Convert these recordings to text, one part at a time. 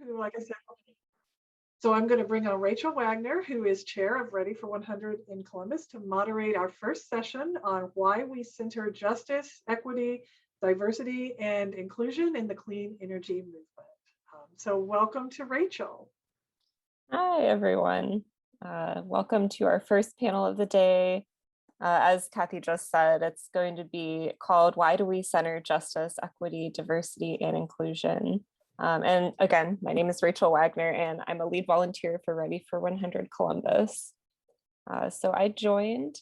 who, like I said, so I'm going to bring on Rachel Wagner, who is chair of Ready for 100 in Columbus, to moderate our first session on why we center justice, equity, diversity, and inclusion in the clean energy movement. So welcome to Rachel. Hi, everyone. Welcome to our first panel of the day. As Kathy just said, it's going to be called Why Do We Center Justice, Equity, Diversity, and Inclusion? And again, my name is Rachel Wagner, and I'm a lead volunteer for Ready for 100 Columbus. So I joined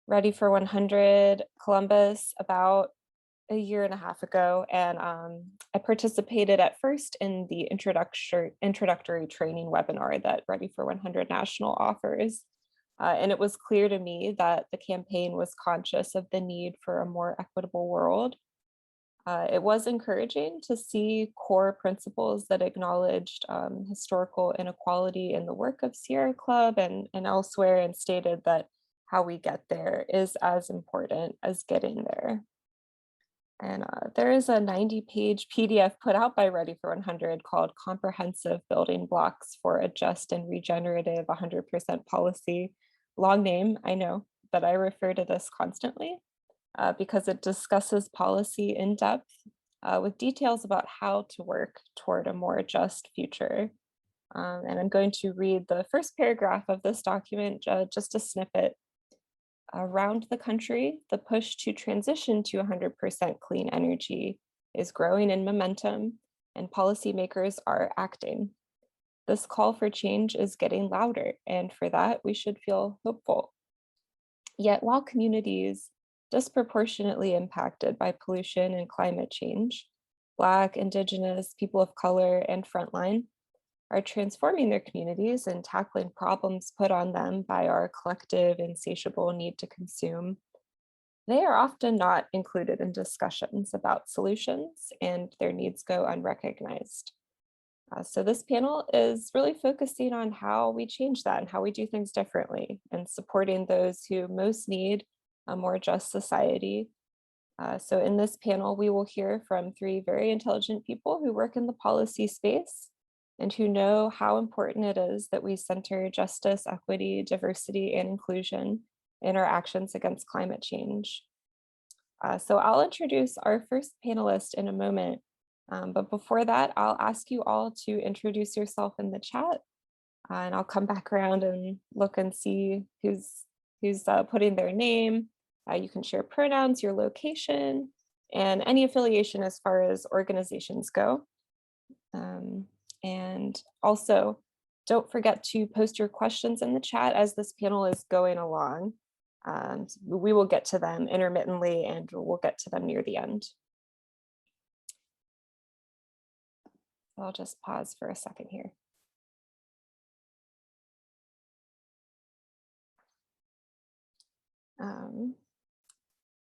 Ready for 100 Columbus about a year and a half ago, and I participated at first in the introductory training webinar that Ready for 100 National offers. And it was clear to me that the campaign was conscious of the need for a more equitable world. It was encouraging to see core principles that acknowledged historical inequality in the work of Sierra Club and elsewhere, and stated that how we get there is as important as getting there. And there is a 90-page PDF put out by Ready for 100 called Comprehensive Building Blocks for a Just and Regenerative 100% Policy. Long name, I know, but I refer to this constantly because it discusses policy in depth with details about how to work toward a more just future. And I'm going to read the first paragraph of this document, just a snippet. Around the country, the push to transition to 100% clean energy is growing in momentum, and policymakers are acting. This call for change is getting louder, and for that, we should feel hopeful. Yet, while communities disproportionately impacted by pollution and climate change, Black, Indigenous, people of color, and frontline are transforming their communities and tackling problems put on them by our collective insatiable need to consume, they are often not included in discussions about solutions, and their needs go unrecognized. So this panel is really focusing on how we change that and how we do things differently, and supporting those who most need a more just society. So in this panel, we will hear from three very intelligent people who work in the policy space and who know how important it is that we center justice, equity, diversity, and inclusion in our actions against climate change. So I'll introduce our first panelist in a moment, but before that, I'll ask you all to introduce yourself in the chat, and I'll come back around and look and see who's putting their name. You can share pronouns, your location, and any affiliation as far as organizations go. And also, don't forget to post your questions in the chat as this panel is going along. We will get to them intermittently, and we'll get to them near the end. I'll just pause for a second here.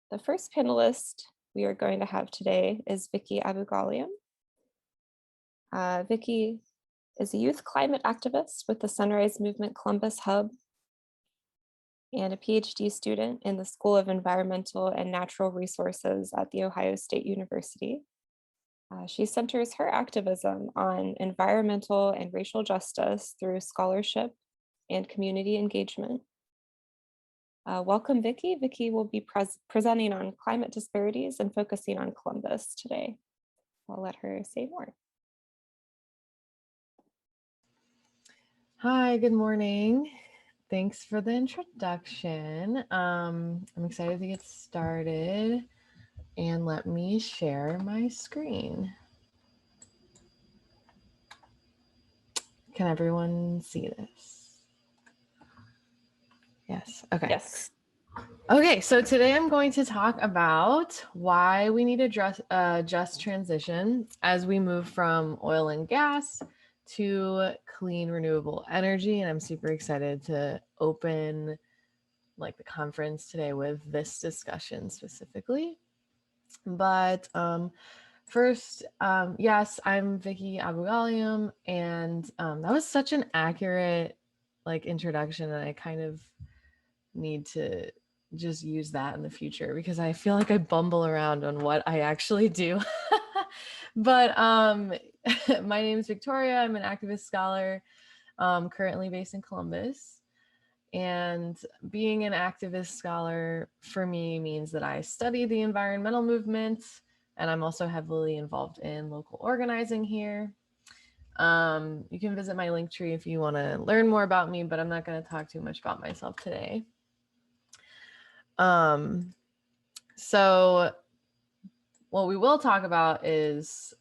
The first panelist we are going to have today is Vicky Abou-Ghalioum. Vicky is a youth climate activist with the Sunrise Movement Columbus Hub and a PhD student in the School of Environmental and Natural Resources at The Ohio State University. She centers her activism on environmental and racial justice through scholarship and community engagement. Welcome, Vicky. Vicky will be presenting on climate disparities and focusing on Columbus today. I'll let her say more. Hi, good morning. Thanks for the introduction. I'm excited to get started, and let me share my screen. Can everyone see this? Yes, okay. Yes. Okay, so today I'm going to talk about why we need a just transition as we move from oil and gas to clean renewable energy. And I'm super excited to open the conference today with this discussion specifically. But first, yes, I'm Vicky Abou-Ghalioum, and that was such an accurate introduction, and I kind of need to just use that in the future because I feel like I bumble around on what I actually do. But My name is Victoria. I'm an activist scholar, currently based in Columbus. And being an activist scholar for me means that I study the environmental movement, and I'm also heavily involved in local organizing here. You can visit my link tree if you want to learn more about me, but I'm not going to talk too much about myself today. So what we will talk about is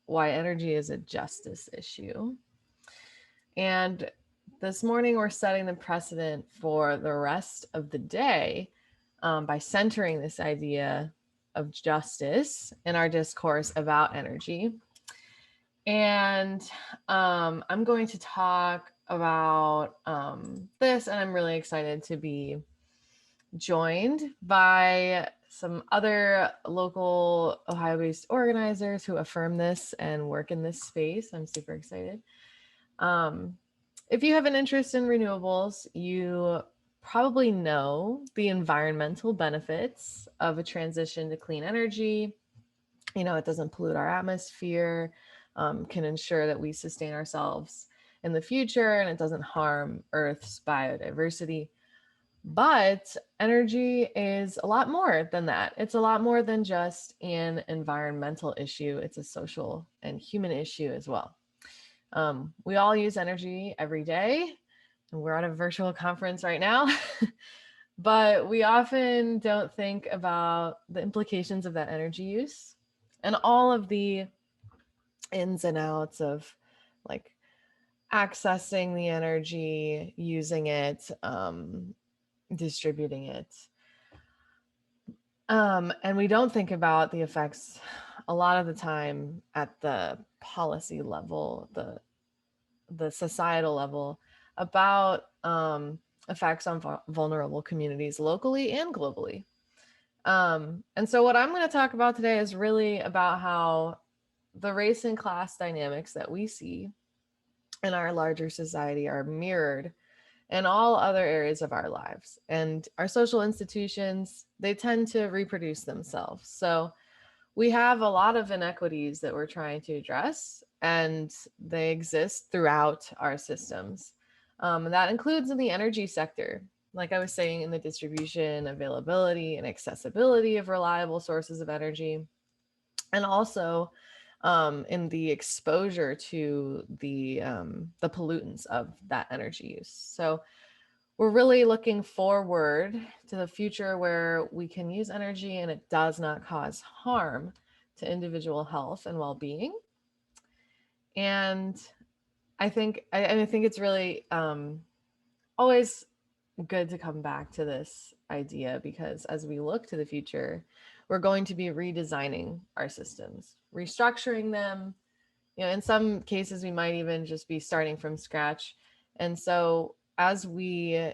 why energy is a justice issue. And this morning, we're setting the precedent for the rest of the day by centering this idea of justice in our discourse about energy. And I'm going to talk about this, and I'm really excited to be joined by some other local Ohio-based organizers who affirm this and work in this space. I'm super excited. If you have an interest in renewables, you probably know the environmental benefits of a transition to clean energy. You know, it doesn't pollute our atmosphere, can ensure that we sustain ourselves in the future, and it doesn't harm Earth's biodiversity. But energy is a lot more than that. It's a lot more than just an environmental issue. It's a social and human issue as well. We all use energy every day, and we're at a virtual conference right now, but we often don't think about the implications of that energy use and all of the ins and outs of like accessing the energy, using it, distributing it. And we don't think about the effects a lot of the time at the policy level, the societal level, about effects on vulnerable communities locally and globally. And so what I'm going to talk about today is really about how the race and class dynamics that we see in our larger society are mirrored in all other areas of our lives. And our social institutions, they tend to reproduce themselves. So we have a lot of inequities that we're trying to address, and they exist throughout our systems. And that includes in the energy sector, like I was saying, in the distribution, availability, and accessibility of reliable sources of energy, and also in the exposure to the pollutants of that energy use. So we're really looking forward to the future where we can use energy and it does not cause harm to individual health and well-being. And I think it's really always good to come back to this idea, because as we look to the future, we're going to be redesigning our systems, restructuring them. You know, in some cases, we might even just be starting from scratch. And so as we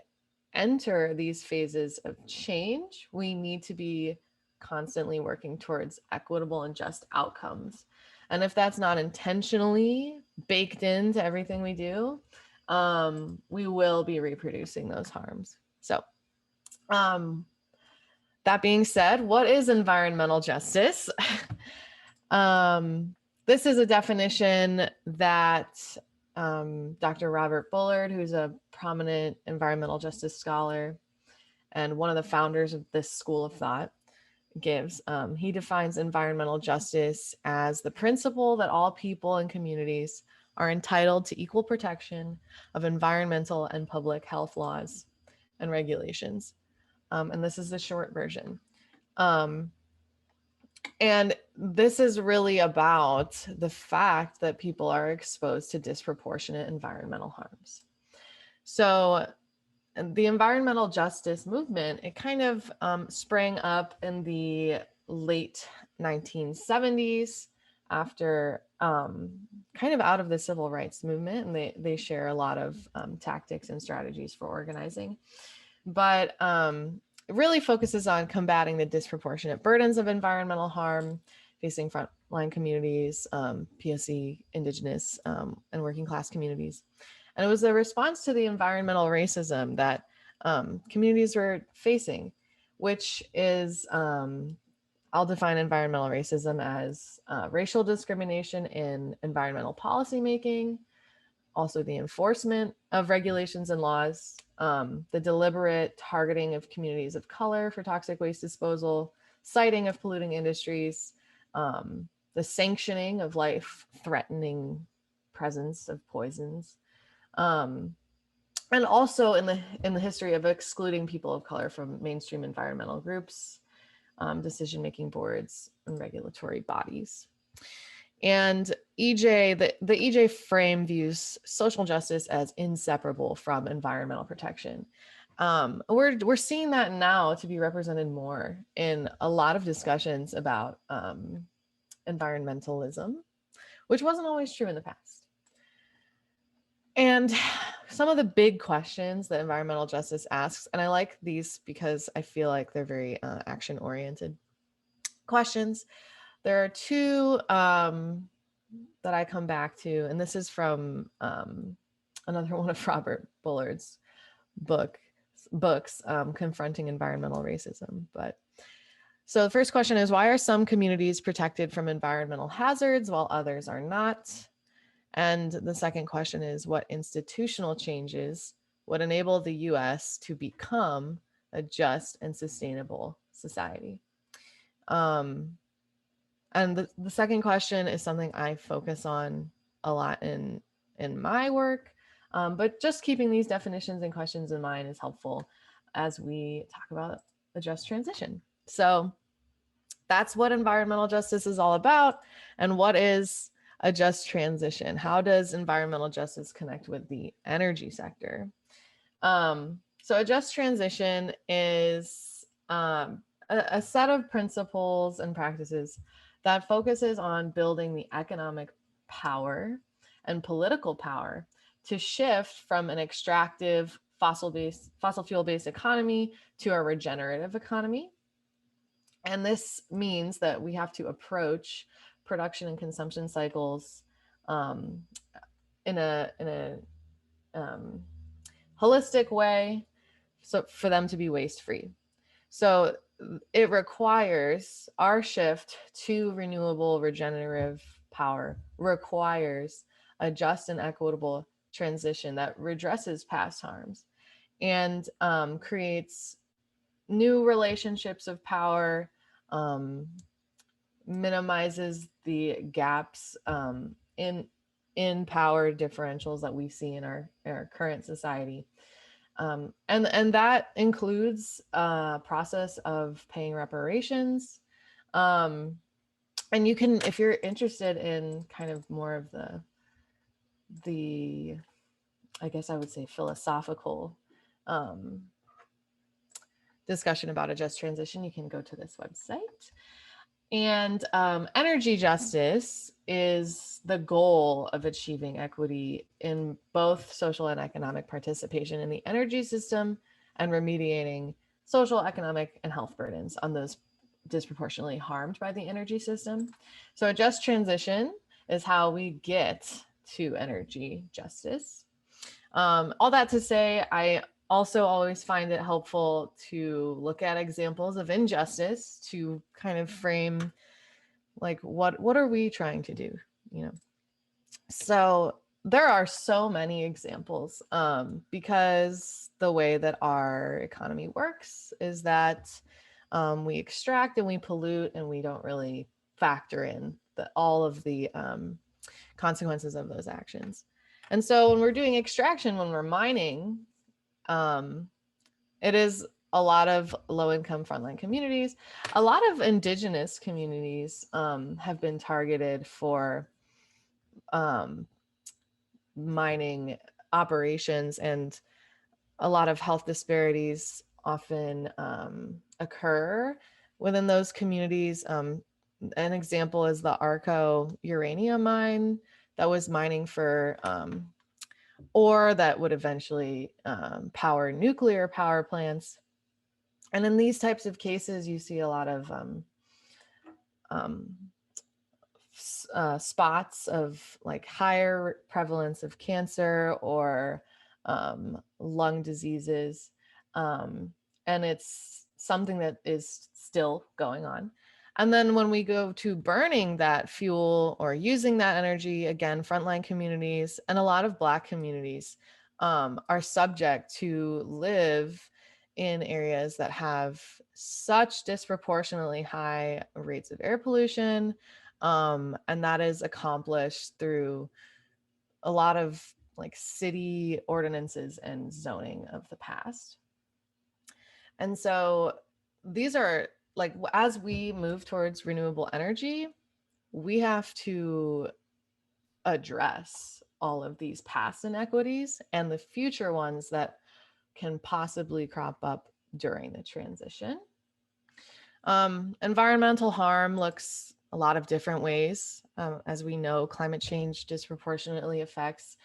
enter these phases of change, we need to be constantly working towards equitable and just outcomes. And if that's not intentionally baked into everything we do, we will be reproducing those harms. So that being said, what is environmental justice? This is a definition that Dr. Robert Bullard, who's a prominent environmental justice scholar and one of the founders of this school of thought, gives. He defines environmental justice as the principle that all people and communities are entitled to equal protection of environmental and public health laws and regulations. And this is the short version. And this is really about the fact that people are exposed to disproportionate environmental harms. So the environmental justice movement, it kind of sprang up in the late 1970s after kind of out of the civil rights movement, and they share a lot of tactics and strategies for organizing. But it really focuses on combating the disproportionate burdens of environmental harm facing frontline communities, POC, Indigenous, and working class communities. And it was a response to the environmental racism that communities were facing, which is I'll define environmental racism as racial discrimination in environmental policymaking, also the enforcement of regulations and laws, the deliberate targeting of communities of color for toxic waste disposal, citing of polluting industries, the sanctioning of life-threatening presence of poisons, and also in the history of excluding people of color from mainstream environmental groups, decision-making boards, and regulatory bodies. And EJ, the EJ frame views social justice as inseparable from environmental protection. We're seeing that now to be represented more in a lot of discussions about environmentalism, which wasn't always true in the past. And some of the big questions that environmental justice asks, and I like these because I feel like they're very action-oriented questions. There are two that I come back to, and this is from another one of Robert Bullard's books, Confronting Environmental Racism. But so the first question is, why are some communities protected from environmental hazards while others are not? And the second question is, what institutional changes would enable the US to become a just and sustainable society? And the second question is something I focus on a lot in my work, but just keeping these definitions and questions in mind is helpful as we talk about a just transition. So that's what environmental justice is all about. And what is a just transition? How does environmental justice connect with the energy sector? So a just transition is a set of principles and practices that focuses on building the economic power and political power to shift from an extractive fossil fuel-based economy to a regenerative economy. And this means that we have to approach production and consumption cycles in a holistic way, so for them to be waste-free. So it requires our shift to renewable regenerative power requires a just and equitable transition that redresses past harms and creates new relationships of power, minimizes the gaps in power differentials that we see in our current society. And that includes a process of paying reparations. And you can, if you're interested in kind of more of the I guess I would say philosophical discussion about a just transition, you can go to this website. And energy justice is the goal of achieving equity in both social and economic participation in the energy system and remediating social, economic, and health burdens on those disproportionately harmed by the energy system. So a just transition is how we get to energy justice. All that to say, I also always find it helpful to look at examples of injustice to kind of frame like what are we trying to do, you know? So there are so many examples because the way that our economy works is that we extract and we pollute and we don't really factor in all of the consequences of those actions. And so when we're doing extraction, when we're mining, it is a lot of low-income frontline communities. A lot of indigenous communities have been targeted for mining operations, and a lot of health disparities often occur within those communities. An example is the Arco uranium mine that was mining for ore that would eventually power nuclear power plants. And in these types of cases, you see a lot of spots of like higher prevalence of cancer or lung diseases. And it's something that is still going on. And then when we go to burning that fuel or using that energy, again, frontline communities and a lot of Black communities are subject to live in areas that have such disproportionately high rates of air pollution. And that is accomplished through a lot of like city ordinances and zoning of the past. And so these are like, as we move towards renewable energy, we have to address all of these past inequities and the future ones that can possibly crop up during the transition. Environmental harm looks a lot of different ways. As we know, climate change disproportionately affects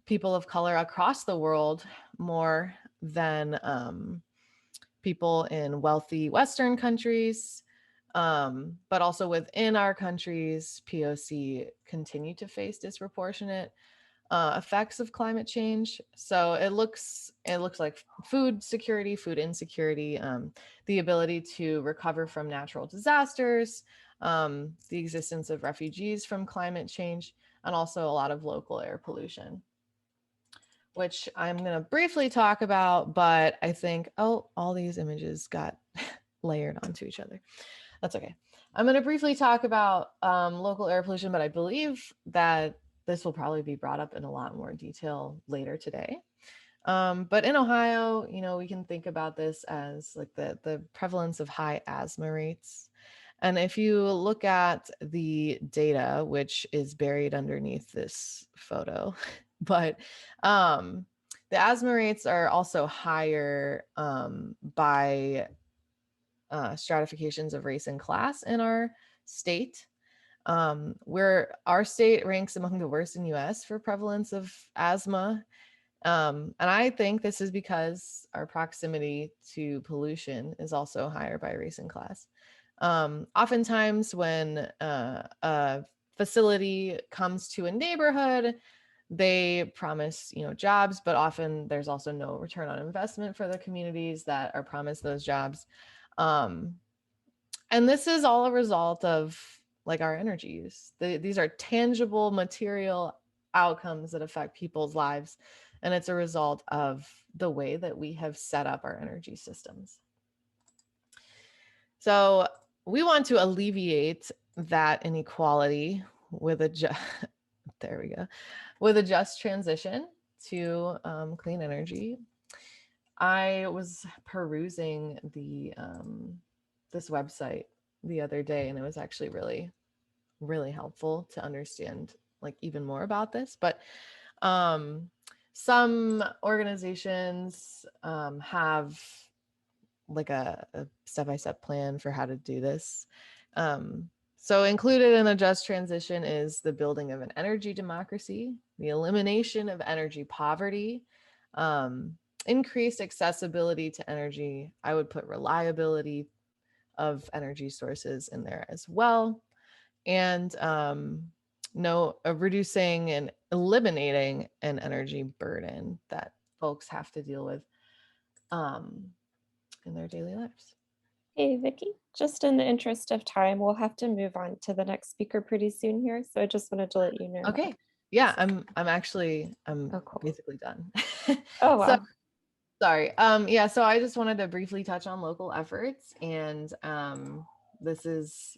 people of color across the world more than people in wealthy Western countries, but also within our countries, POC continue to face disproportionate effects of climate change. So it looks like food security, food insecurity, the ability to recover from natural disasters, the existence of refugees from climate change, and also a lot of local air pollution, which I'm going to briefly talk about, but I think, oh, all these images got layered onto each other. That's okay. I'm going to briefly talk about local air pollution, but I believe that this will probably be brought up in a lot more detail later today. But in Ohio, you know, we can think about this as like the prevalence of high asthma rates. And if you look at the data, which is buried underneath this photo, but the asthma rates are also higher by stratifications of race and class in our state. Where our state ranks among the worst in US for prevalence of asthma. And I think this is because our proximity to pollution is also higher by race and class. Oftentimes when a facility comes to a neighborhood, they promise, you know, jobs, but often there's also no return on investment for the communities that are promised those jobs. And this is all a result of like our energy use. These are tangible material outcomes that affect people's lives. And it's a result of the way that we have set up our energy systems. So we want to alleviate that inequality with a just transition to clean energy. I was perusing the this website the other day, and it was actually really, really helpful to understand like even more about this. But some organizations have like a step-by-step plan for how to do this. So included in a just transition is the building of an energy democracy, the elimination of energy poverty, increased accessibility to energy. I would put reliability of energy sources in there as well. And reducing and eliminating an energy burden that folks have to deal with in their daily lives. Hey, Vicky, just in the interest of time, we'll have to move on to the next speaker pretty soon here. So I just wanted to let you know. Okay. Yeah, I'm cool. basically done. Oh, wow. So, sorry. Yeah, so I just wanted to briefly touch on local efforts, and this is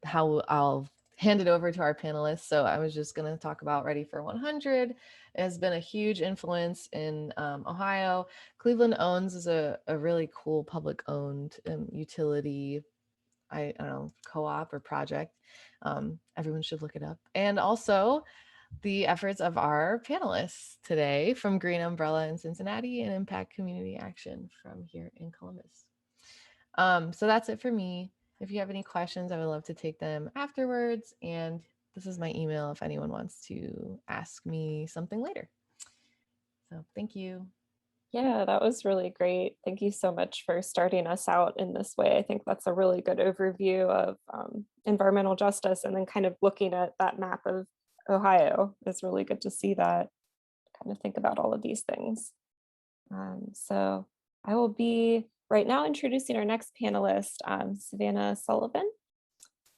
how I'll hand it over to our panelists. So I was just going to talk about Ready for 100. It has been a huge influence in Ohio. Cleveland Owns is a really cool public owned utility, I don't know, co-op or project. Everyone should look it up. And also the efforts of our panelists today from Green Umbrella in Cincinnati and Impact Community Action from here in Columbus. So that's it for me. If you have any questions, I would love to take them afterwards. And this is my email if anyone wants to ask me something later. So thank you. Yeah, that was really great. Thank you so much for starting us out in this way. I think that's a really good overview of environmental justice, and then kind of looking at that map of Ohio. It's really good to see that, kind of think about all of these things. So I will be Right now, introducing our next panelist, Savannah Sullivan.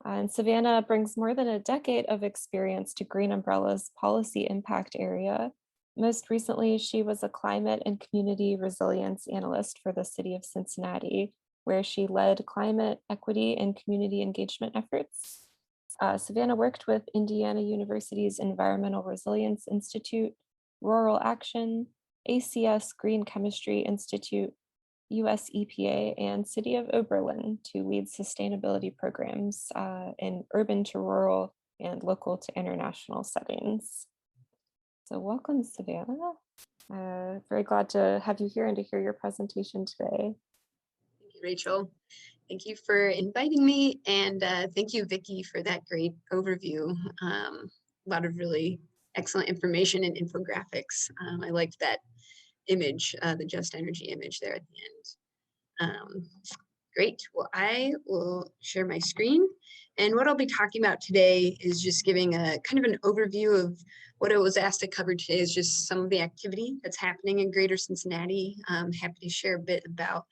And Savannah brings more than a decade of experience to Green Umbrella's policy impact area. Most recently, she was a climate and community resilience analyst for the city of Cincinnati, where she led climate equity and community engagement efforts. Savannah worked with Indiana University's Environmental Resilience Institute, Rural Action, ACS Green Chemistry Institute, US EPA, and City of Oberlin to lead sustainability programs in urban to rural and local to international settings. So welcome, Savannah. Very glad to have you here and to hear your presentation today. Thank you, Rachel. Thank you for inviting me, and thank you, Vicky, for that great overview. A lot of really excellent information and infographics. I liked that image, the Just Energy image there at the end. Great. Well, I will share my screen. And what I'll be talking about today is just giving a kind of an overview of what I was asked to cover today is just some of the activity that's happening in Greater Cincinnati. I'm happy to share a bit about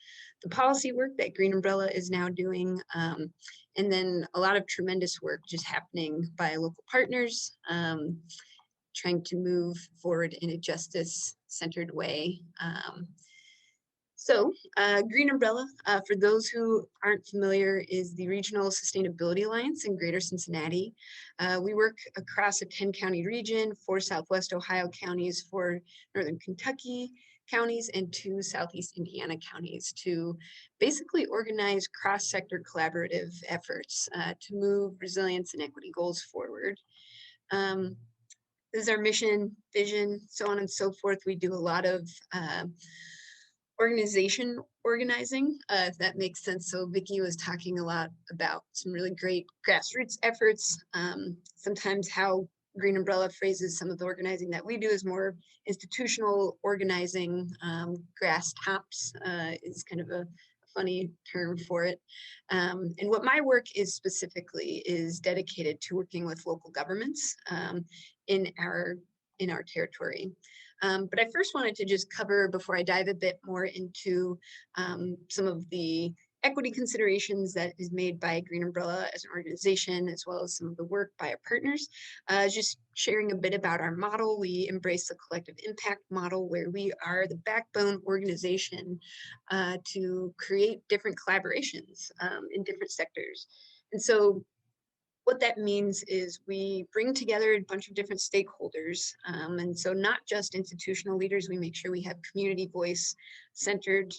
the policy work that Green Umbrella is now doing. And then a lot of tremendous work just happening by local partners, trying to move forward in a justice-centered way. So Green Umbrella, for those who aren't familiar, is the Regional Sustainability Alliance in Greater Cincinnati. We work across a 10-county region, 4 Southwest Ohio counties, 4 Northern Kentucky counties, and 2 Southeast Indiana counties to basically organize cross-sector collaborative efforts to move resilience and equity goals forward. This is our mission, vision, so on and so forth. We do a lot of organizing, if that makes sense. So Vicky was talking a lot about some really great grassroots efforts. Sometimes how Green Umbrella phrases some of the organizing that we do is more institutional organizing. Grass tops is kind of a funny term for it. And what my work is specifically is dedicated to working with local governments in our territory. But I first wanted to just cover, before I dive a bit more into some of the equity considerations that is made by Green Umbrella as an organization, as well as some of the work by our partners, just sharing a bit about our model. We embrace the collective impact model, where we are the backbone organization to create different collaborations in different sectors. And so what that means is we bring together a bunch of different stakeholders. And so not just institutional leaders, we make sure we have community voice centered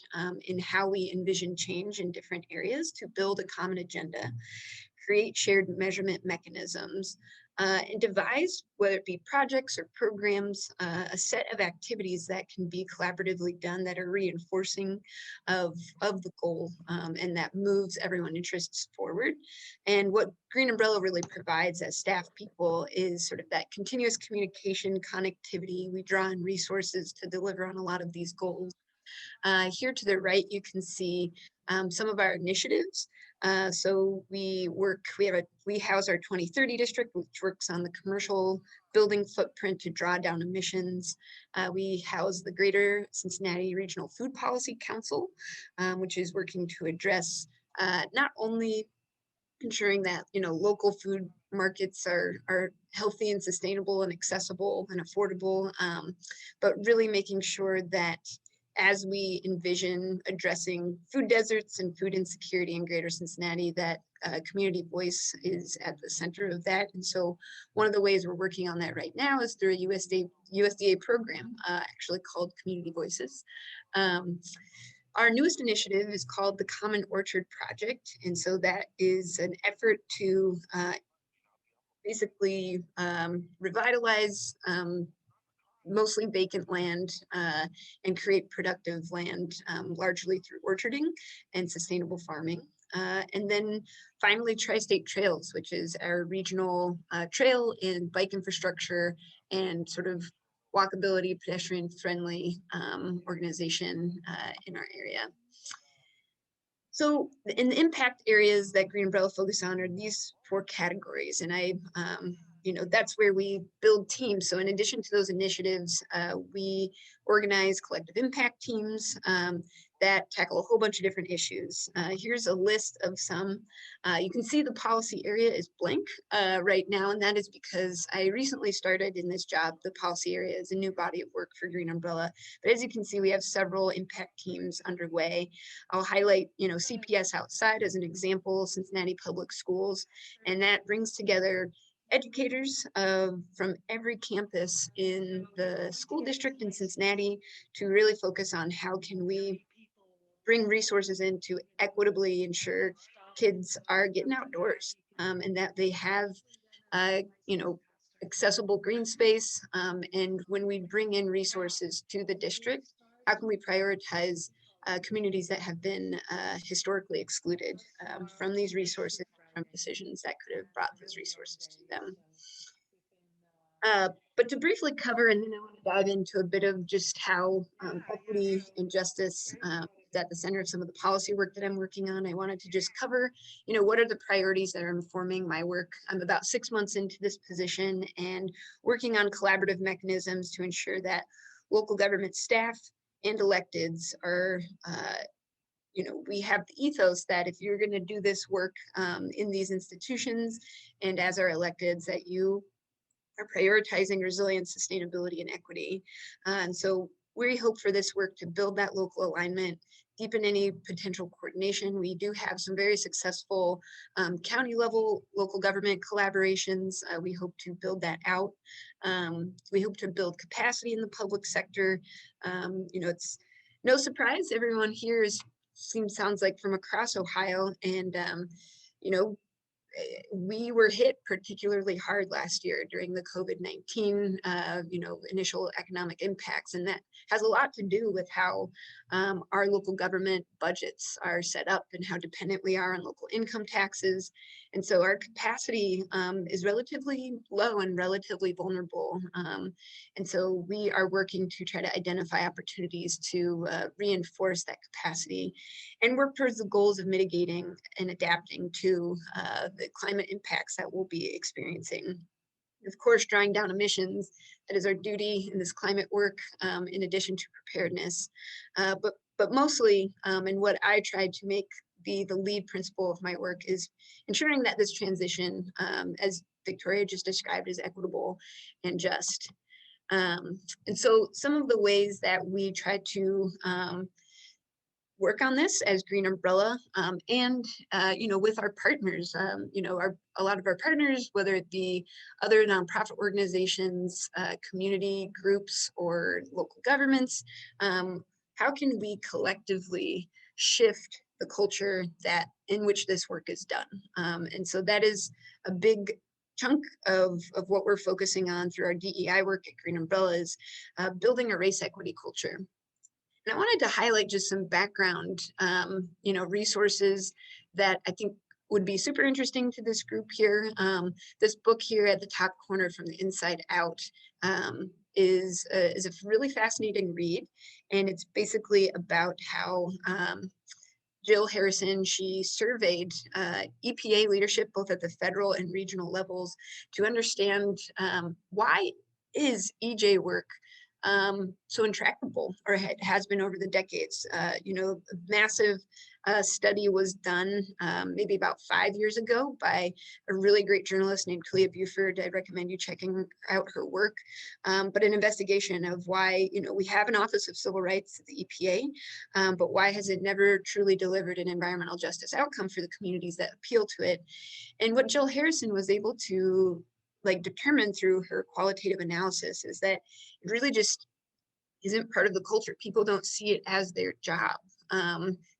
in how we envision change in different areas to build a common agenda, create shared measurement mechanisms, and devise, whether it be projects or programs, a set of activities that can be collaboratively done that are reinforcing of the goal and that moves everyone's interests forward. And what Green Umbrella really provides as staff people is sort of that continuous communication, connectivity. We draw on resources to deliver on a lot of these goals. Here to the right, you can see some of our initiatives. So we house our 2030 district, which works on the commercial building footprint to draw down emissions. We house the Greater Cincinnati Regional Food Policy Council, which is working to address not only ensuring that local food markets are healthy and sustainable and accessible and affordable, but really making sure that as we envision addressing food deserts and food insecurity in Greater Cincinnati, that community voice is at the center of that. And so one of the ways we're working on that right now is through a USDA program, actually called Community Voices. Our newest initiative is called the Common Orchard Project. And so that is an effort to basically revitalize mostly vacant land and create productive land, largely through orcharding and sustainable farming. And then finally, Tri-State Trails, which is our regional trail and bike infrastructure and sort of walkability, pedestrian friendly organization in our area. So in the impact areas that Green Umbrella focus on are these 4 categories. And that's where we build teams. So in addition to those initiatives, we organize collective impact teams that tackle a whole bunch of different issues. Here's a list of some. You can see the policy area is blank right now, and that is because I recently started in this job. The policy area is a new body of work for Green Umbrella, but as you can see, we have several impact teams underway. I'll highlight, CPS Outside as an example, Cincinnati Public Schools, and that brings together educators from every campus in the school district in Cincinnati to really focus on how can we bring resources in to equitably ensure kids are getting outdoors and that they have, accessible green space. And when we bring in resources to the district, how can we prioritize communities that have been historically excluded from these resources, from decisions that could have brought those resources to them. But to briefly cover, and then I want to dive into a bit of just how equity and justice is at the center of some of the policy work that I'm working on. I wanted to just cover, what are the priorities that are informing my work. I'm about 6 months into this position and working on collaborative mechanisms to ensure that local government staff and electeds are, we have the ethos that if you're going to do this work in these institutions and as our electeds, that you are prioritizing resilience, sustainability, and equity. And so we hope for this work to build that local alignment, deepen any potential coordination. We do have some very successful county level local government collaborations. We hope to build that out. We hope to build capacity in the public sector. It's no surprise, everyone here sounds like from across Ohio, and we were hit particularly hard last year during the COVID-19, initial economic impacts, and that has a lot to do with how our local government budgets are set up and how dependent we are on local income taxes. And so our capacity is relatively low and relatively vulnerable. And so we are working to try to identify opportunities to reinforce that capacity and work towards the goals of mitigating and adapting to the climate impacts that we'll be experiencing. Of course, drawing down emissions, that is our duty in this climate work, in addition to preparedness. But mostly, and what I tried to make be the lead principle of my work is ensuring that this transition, as Victoria just described, is equitable and just. And so some of the ways that we try to work on this as Green Umbrella, and with our partners, a lot of our partners, whether it be other nonprofit organizations, community groups, or local governments, how can we collectively shift the culture in which this work is done? And so that is a big chunk of what we're focusing on through our DEI work at Green Umbrella is building a race equity culture. And I wanted to highlight just some background, resources that I think would be super interesting to this group here. This book here at the top corner, From the Inside Out, is a really fascinating read. And it's basically about how Jill Harrison, she surveyed EPA leadership, both at the federal and regional levels, to understand why is EJ work so intractable, or has been over the decades. A massive study was done maybe about 5 years ago by a really great journalist named Talia Buford. I recommend you checking out her work, but an investigation of why, we have an Office of Civil Rights at the EPA, but why has it never truly delivered an environmental justice outcome for the communities that appeal to it? And what Jill Harrison was able to determine through her qualitative analysis is that it really just isn't part of the culture. People don't see it as their job.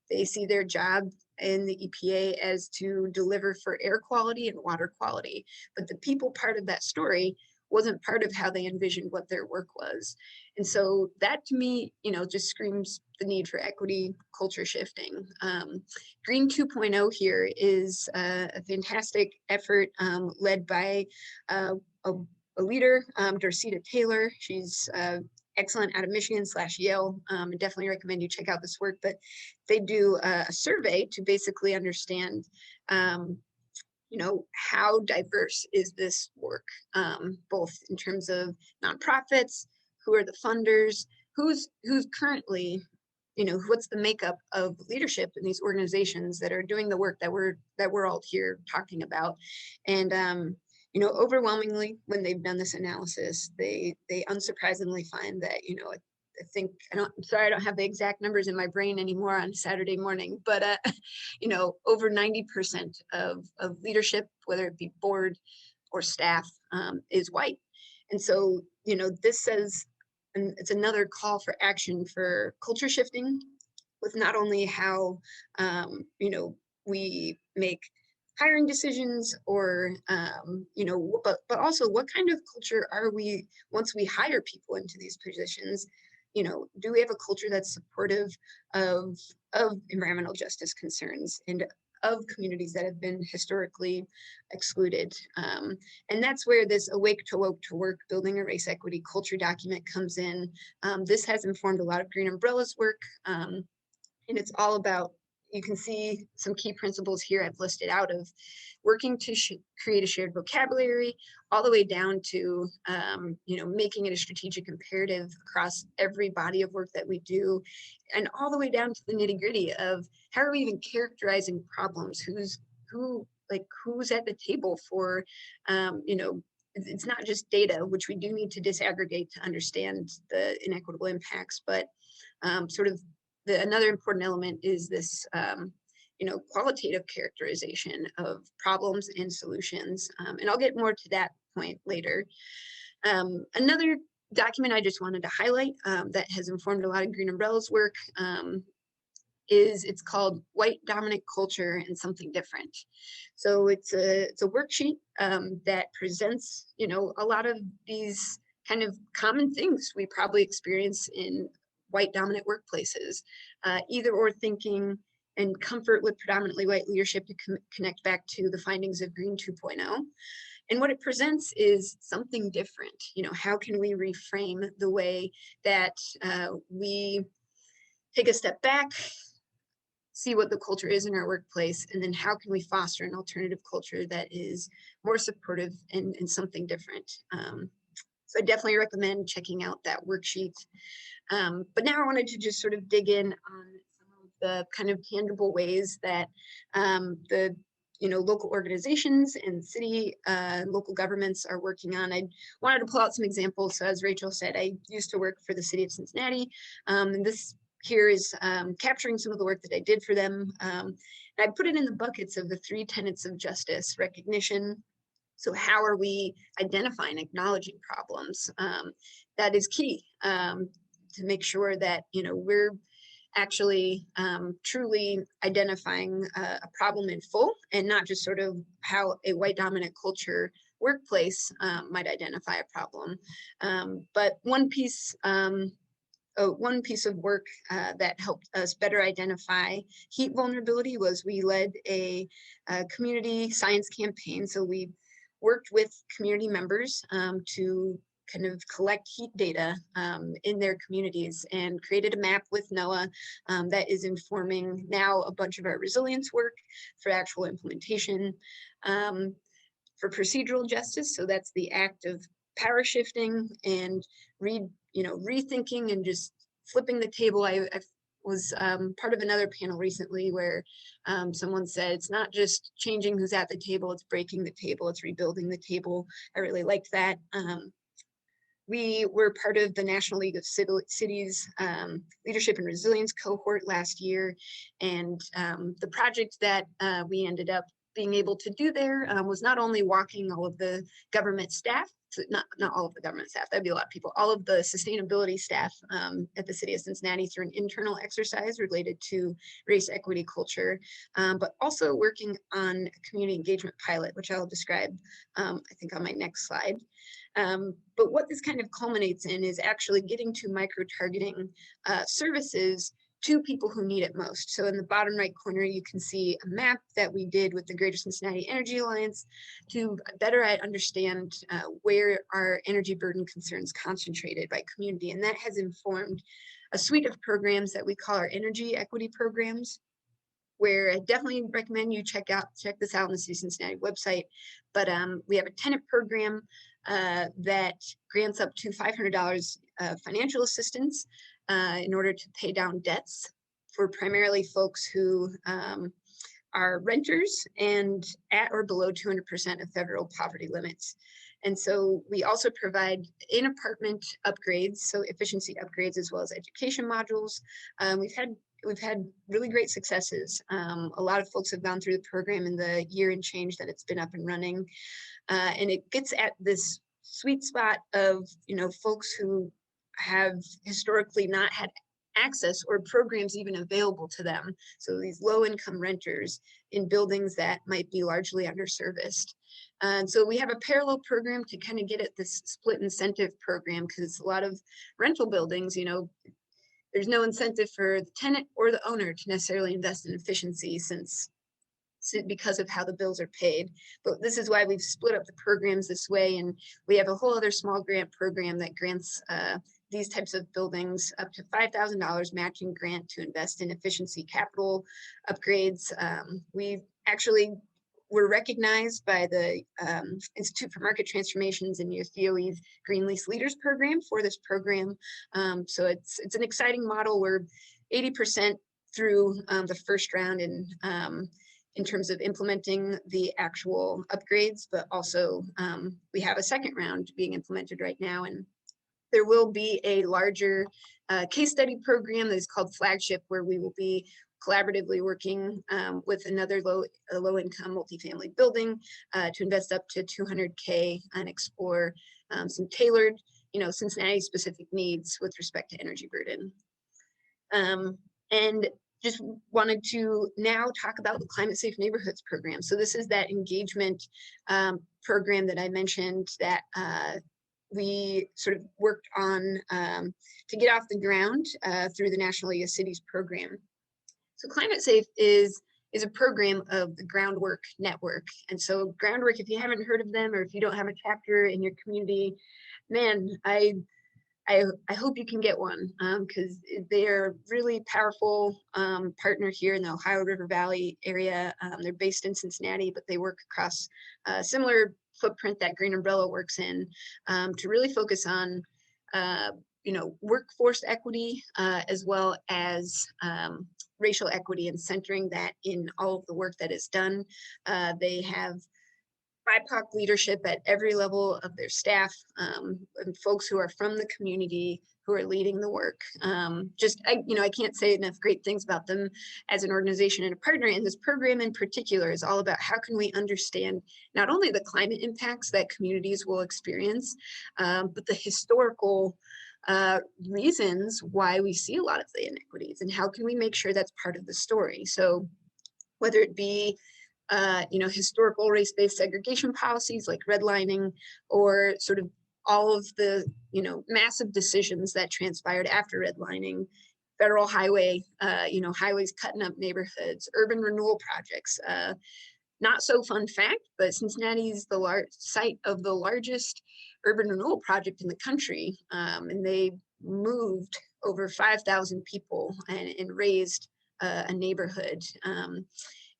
They see their job in the EPA as to deliver for air quality and water quality. But the people part of that story wasn't part of how they envisioned what their work was. And so that to me, just screams the need for equity, culture shifting. Green 2.0 here is a fantastic effort led by a leader, Dorcita Taylor. She's excellent out of Michigan / Yale. I definitely recommend you check out this work, but they do a survey to basically understand how diverse is this work, both in terms of nonprofits, who are the funders, who's currently what's the makeup of leadership in these organizations that are doing the work that we're all here talking about. And overwhelmingly, when they've done this analysis, they unsurprisingly find that, I think, I'm sorry, I don't have the exact numbers in my brain anymore on Saturday morning, but, over 90% of leadership, whether it be board or staff, is white. And so, this says, and it's another call for action for culture shifting with not only how, we make hiring decisions or, but also what kind of culture are we once we hire people into these positions? Do we have a culture that's supportive of environmental justice concerns and of communities that have been historically excluded? And that's where this Awake to Woke to Work, Building a Race Equity Culture document comes in. This has informed a lot of Green Umbrella's work, and it's all about, you can see some key principles here I've listed out of working to create a shared vocabulary, all the way down to, making it a strategic imperative across every body of work that we do, and all the way down to the nitty gritty of how are we even characterizing problems? Who's at the table for, it's not just data, which we do need to disaggregate to understand the inequitable impacts, but another important element is this, qualitative characterization of problems and solutions. And I'll get more to that point later. Another document I just wanted to highlight that has informed a lot of Green Umbrella's work it's called White Dominant Culture and Something Different. So it's a worksheet that presents, a lot of these kind of common things we probably experience in white dominant workplaces, either or thinking and comfort with predominantly white leadership to connect back to the findings of Green 2.0. And what it presents is something different. How can we reframe the way that we take a step back, see what the culture is in our workplace, and then how can we foster an alternative culture that is more supportive and something different. So I definitely recommend checking out that worksheet. But now I wanted to just sort of dig in on some of the kind of tangible ways that the local organizations and city local governments are working on. I wanted to pull out some examples. So as Rachel said, I used to work for the city of Cincinnati, and this here is capturing some of the work that I did for them. And I put it in the buckets of the 3 tenets of justice: recognition. So how are we identifying, acknowledging problems? That is key to make sure that we're actually truly identifying a problem in full, and not just sort of how a white dominant culture workplace might identify a problem. But one piece of work that helped us better identify heat vulnerability was we led a community science campaign. So we worked with community members to kind of collect heat data in their communities, and created a map with NOAA that is informing now a bunch of our resilience work for actual implementation. For procedural justice, so that's the act of power shifting and rethinking and just flipping the table. I was part of another panel recently where someone said it's not just changing who's at the table, it's breaking the table, it's rebuilding the table. I really liked that. We were part of the National League of Cities Leadership and Resilience cohort last year, and the project that we ended up being able to do there was not only walking all of the government staff, not all of the government staff, that'd be a lot of people, all of the sustainability staff at the city of Cincinnati through an internal exercise related to race equity culture, but also working on a community engagement pilot, which I'll describe, I think, on my next slide. But what this kind of culminates in is actually getting to micro-targeting services to people who need it most. So in the bottom right corner, you can see a map that we did with the Greater Cincinnati Energy Alliance to better understand where our energy burden concerns concentrated by community. And that has informed a suite of programs that we call our energy equity programs, where I definitely recommend you check this out on the City of Cincinnati website. But we have a tenant program that grants up to $500 financial assistance in order to pay down debts for primarily folks who are renters and at or below 200% of federal poverty limits. And so we also provide in-apartment upgrades, so efficiency upgrades, as well as education modules. We've had really great successes. A lot of folks have gone through the program in the year and change that it's been up and running. And it gets at this sweet spot of, folks who have historically not had access or programs even available to them. So these low-income renters in buildings that might be largely underserviced. And so we have a parallel program to kind of get at this split incentive program, because a lot of rental buildings, there's no incentive for the tenant or the owner to necessarily invest in efficiency because of how the bills are paid. But this is why we've split up the programs this way. And we have a whole other small grant program that grants these types of buildings up to $5,000 matching grant to invest in efficiency capital upgrades. We actually were recognized by the Institute for Market Transformations and USDOE's Green Lease Leaders program for this program. So it's an exciting model. We're 80% through the first round in terms of implementing the actual upgrades, but also we have a second round being implemented right now. And there will be a larger case study program that is called Flagship, where we will be collaboratively working with another low-income multifamily building to invest up to $200K and explore some tailored, Cincinnati-specific needs with respect to energy burden. And just wanted to now talk about the Climate Safe Neighborhoods program. So this is that engagement program that I mentioned that we sort of worked on to get off the ground through the National League of Cities program. So Climate Safe is a program of the Groundwork Network. And so Groundwork, if you haven't heard of them, or if you don't have a chapter in your community, man, I hope you can get one, because they're really powerful partner here in the Ohio River Valley area. They're based in Cincinnati, but they work across a similar footprint that Green Umbrella works in, to really focus on workforce equity, as well as racial equity, and centering that in all of the work that is done. They have BIPOC leadership at every level of their staff, and folks who are from the community who are leading the work. I can't say enough great things about them as an organization and a partner. And this program in particular is all about how can we understand not only the climate impacts that communities will experience, but the historical reasons why we see a lot of the inequities, and how can we make sure that's part of the story. So whether it be historical race-based segregation policies like redlining, or sort of all of the, massive decisions that transpired after redlining, federal highway, highways cutting up neighborhoods, urban renewal projects. Not so fun fact, but Cincinnati is the site of the largest urban renewal project in the country. And they moved over 5,000 people and raised a neighborhood.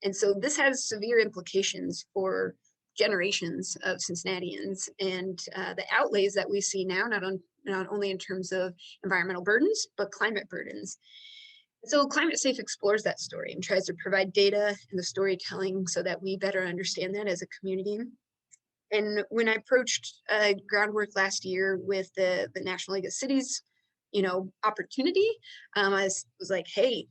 And so this has severe implications for generations of Cincinnatians, and the outlays that we see now, not only in terms of environmental burdens, but climate burdens. So Climate Safe explores that story and tries to provide data and the storytelling so that we better understand that as a community. And when I approached Groundwork last year with the National League of Cities, opportunity, I was like, hey,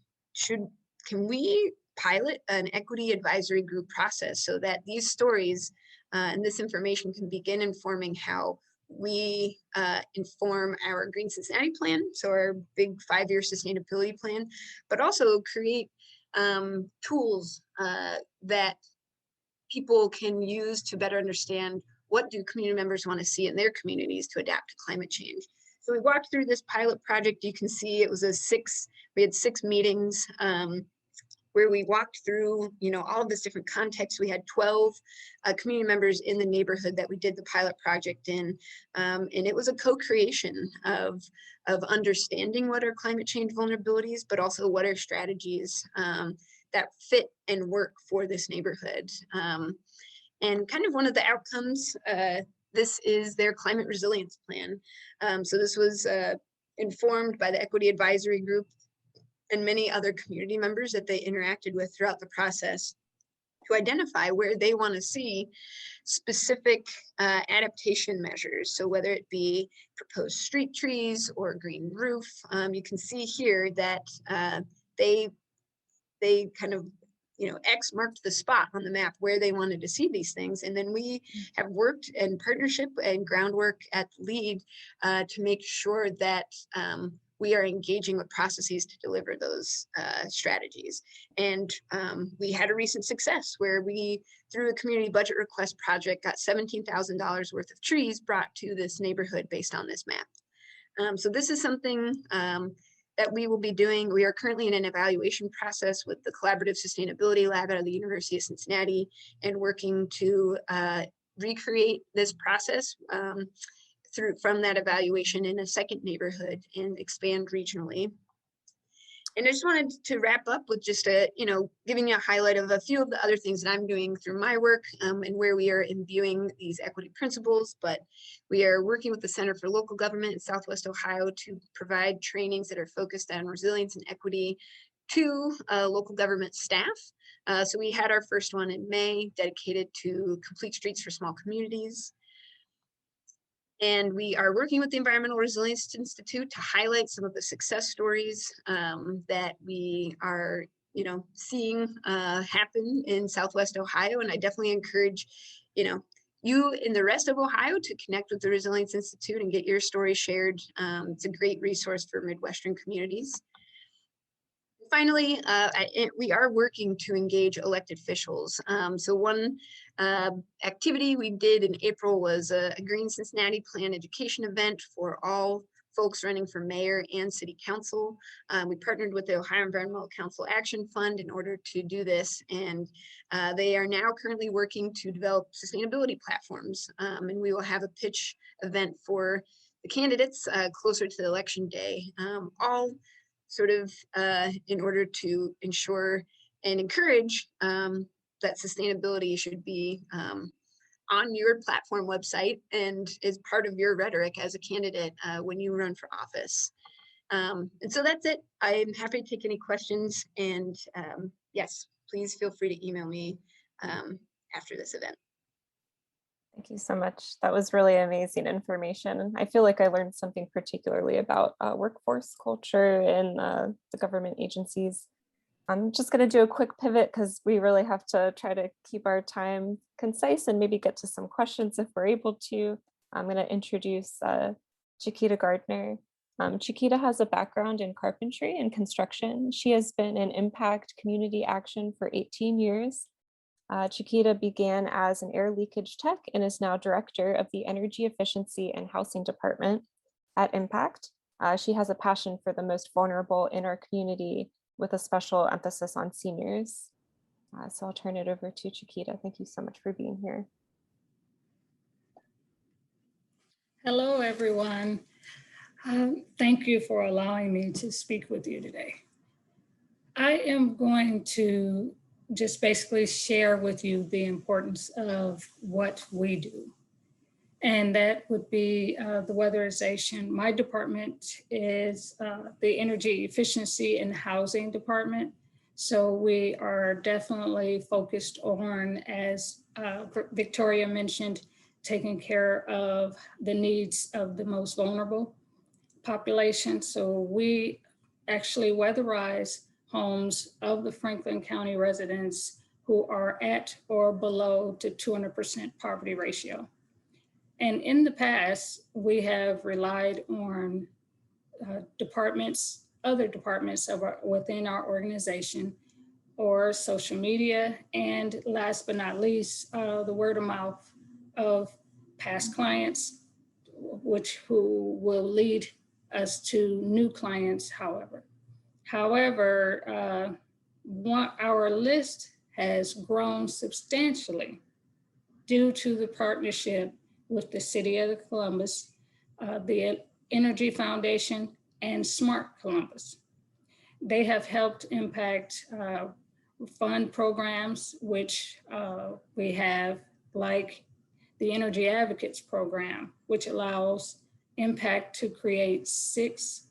can we pilot an equity advisory group process so that these stories and this information can begin informing how we inform our Green Cincinnati plan, so our big 5-year sustainability plan, but also create tools that people can use to better understand what do community members want to see in their communities to adapt to climate change. So we walked through this pilot project. You can see it was we had 6 meetings where we walked through, all of this different context. We had 12 community members in the neighborhood that we did the pilot project in. And it was a co-creation of understanding what are climate change vulnerabilities, but also what are strategies that fit and work for this neighborhood. And kind of one of the outcomes, this is their climate resilience plan. So this was informed by the Equity Advisory Group. and many other community members that they interacted with throughout the process to identify where they want to see specific adaptation measures. So whether it be proposed street trees or green roof, you can see here that they kind of, X marked the spot on the map where they wanted to see these things. And then we have worked in partnership and groundwork at LEAD to make sure that we are engaging with processes to deliver those strategies. And we had a recent success where we, through a community budget request project, got $17,000 worth of trees brought to this neighborhood based on this map. So this is something that we will be doing. We are currently in an evaluation process with the Collaborative Sustainability Lab out of the University of Cincinnati and working to recreate this process from that evaluation in a second neighborhood and expand regionally. And I just wanted to wrap up with just giving you a highlight of a few of the other things that I'm doing through my work and where we are imbuing these equity principles. But we are working with the Center for Local Government in Southwest Ohio to provide trainings that are focused on resilience and equity to local government staff. So we had our first one in May dedicated to complete streets for small communities. And we are working with the Environmental Resilience Institute to highlight some of the success stories that we are, seeing happen in Southwest Ohio. And I definitely encourage, you in the rest of Ohio to connect with the Resilience Institute and get your story shared. It's a great resource for Midwestern communities. Finally, we are working to engage elected officials. So one activity we did in April was a Green Cincinnati Plan education event for all folks running for mayor and city council. We partnered with the Ohio Environmental Council Action Fund in order to do this. And they are now currently working to develop sustainability platforms. And we will have a pitch event for the candidates closer to the election day, all sort of in order to ensure and encourage that sustainability should be on your platform website and is part of your rhetoric as a candidate when you run for office. And so that's it. I'm happy to take any questions. And yes, please feel free to email me after this event. Thank you so much. That was really amazing information. And I feel like I learned something particularly about workforce culture in the government agencies. I'm just going to do a quick pivot because we really have to try to keep our time concise and maybe get to some questions if we're able to. I'm going to introduce Chiquita Gardner. Chiquita has a background in carpentry and construction. She has been in impact community action for 18 years. Chiquita began as an air leakage tech and is now director of the Energy Efficiency and Housing Department at Impact. She has a passion for the most vulnerable in our community with a special emphasis on seniors. So I'll turn it over to Chiquita. Thank you so much for being here. Hello, everyone. Thank you for allowing me to speak with you today. I am going to just basically share with you the importance of what we do. And that would be the weatherization. My department is the Energy Efficiency and Housing Department. So we are definitely focused on, as Victoria mentioned, taking care of the needs of the most vulnerable population. So we actually weatherize homes of the Franklin County residents who are at or below the 200% poverty ratio. And in the past, we have relied on other departments within our organization or social media. And last but not least, the word of mouth of past clients, who will lead us to new clients, however. However, our list has grown substantially due to the partnership with the City of Columbus, the Energy Foundation, and Smart Columbus. They have helped Impact fund programs, which we have, like the Energy Advocates Program, which allows Impact to create 6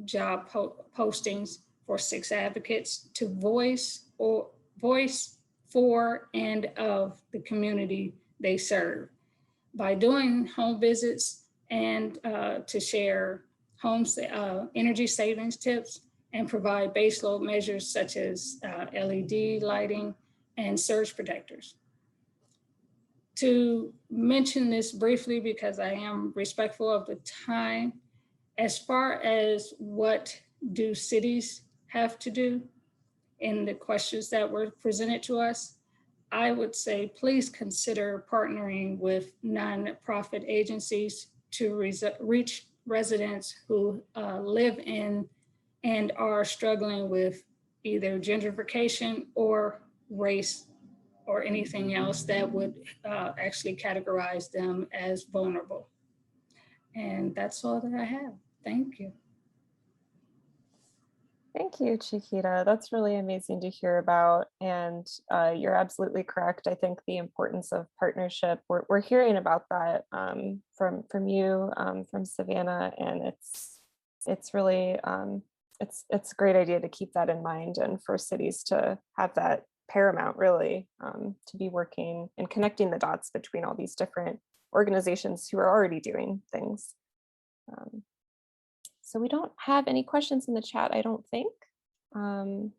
job postings for 6 advocates to voice for and of the community they serve by doing home visits and to share energy savings tips and provide baseload measures such as LED lighting and surge protectors. To mention this briefly, because I am respectful of the time, as far as what do cities have to do in the questions that were presented to us, I would say please consider partnering with nonprofit agencies to reach residents who live in and are struggling with either gentrification or race or anything else that would actually categorize them as vulnerable. And that's all that I have. Thank you. Thank you, Chiquita. That's really amazing to hear about. And you're absolutely correct. I think the importance of partnership, we're hearing about that from you, from Savannah, and it's really, it's a great idea to keep that in mind and for cities to have that paramount, really, to be working and connecting the dots between all these different organizations who are already doing things. So we don't have any questions in the chat, I don't think. And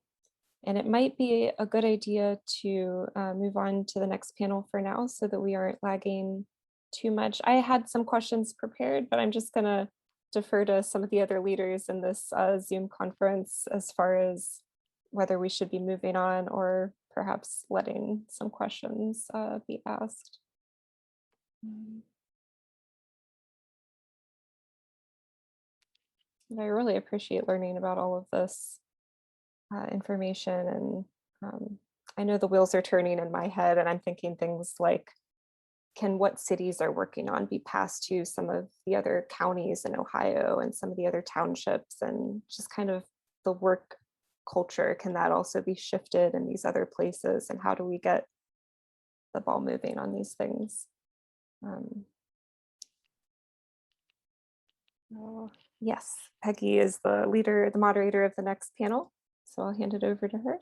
it might be a good idea to move on to the next panel for now so that we aren't lagging too much. I had some questions prepared, but I'm just gonna defer to some of the other leaders in this Zoom conference as far as whether we should be moving on or perhaps letting some questions be asked. I really appreciate learning about all of this information, and I know the wheels are turning in my head, and I'm thinking things like, can what cities are working on be passed to some of the other counties in Ohio and some of the other townships, and just kind of the work culture, can that also be shifted in these other places, and how do we get the ball moving on these things? Yes, Peggy is the leader, the moderator of the next panel, so I'll hand it over to her.